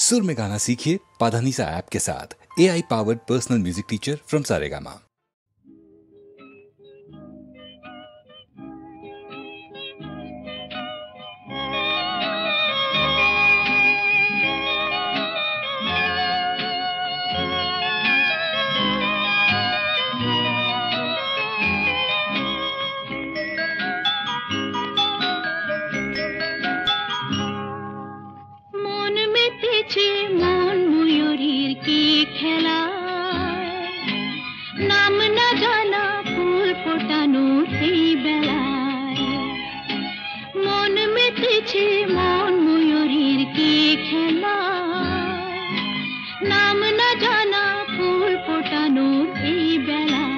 सुर में गाना सीखिए पाधानीसा ऐप के साथ। AI powered personal music teacher from Saregama. মন ময়ূরীর কি খেলা, নাম না জানা ফুল ফোটানো এই বেলায়। মন মেতেছে মন ময়ূরীর কি খেলা, নাম না জানা ফুল ফোটানো এই বেলায়।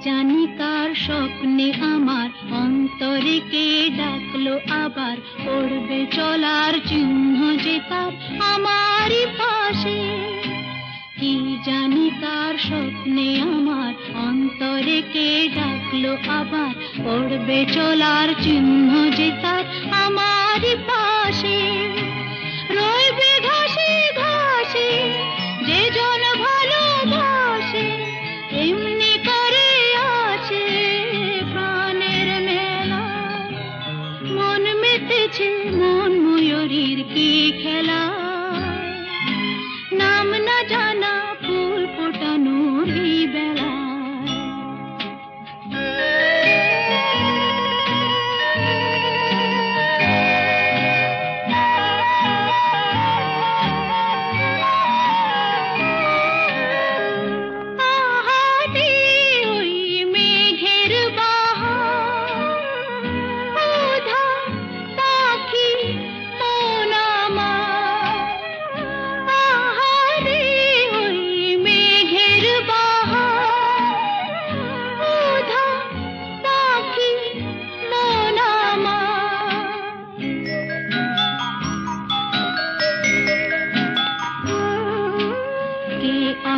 জানি কার স্বপ্নে আমার অন্তরে কে ডাকলো আবার, পড়বে চলার চিহ্ন যে তার আমারই পাশে। কি জানি কার স্বপ্নে আমার অন্তরে কে ডাকলো আবার, পড়বে চলার চিহ্ন যে তার আমারই পাশে। রইবে ঘাসে ঘাসে যে জন ভালোবাসে, এমনি করে মন ময়ূরীর কি খেলা, নাম না জানা ফুল ফোটানোর এই বেলা।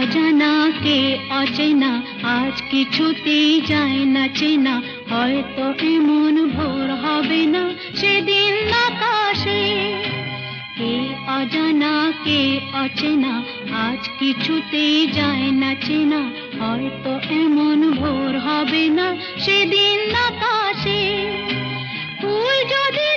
অজানা কে অচেনা আজ কিছুতেই যায় না চেনা, হয়তো এমন ভোর হবে না সেদিন আকাশে। কে অজানা কে অচেনা আজ কিছুতেই যায় না চেনা, হয়তো এমন ভোর হবে না সেদিন আকাশে। ফুল যদি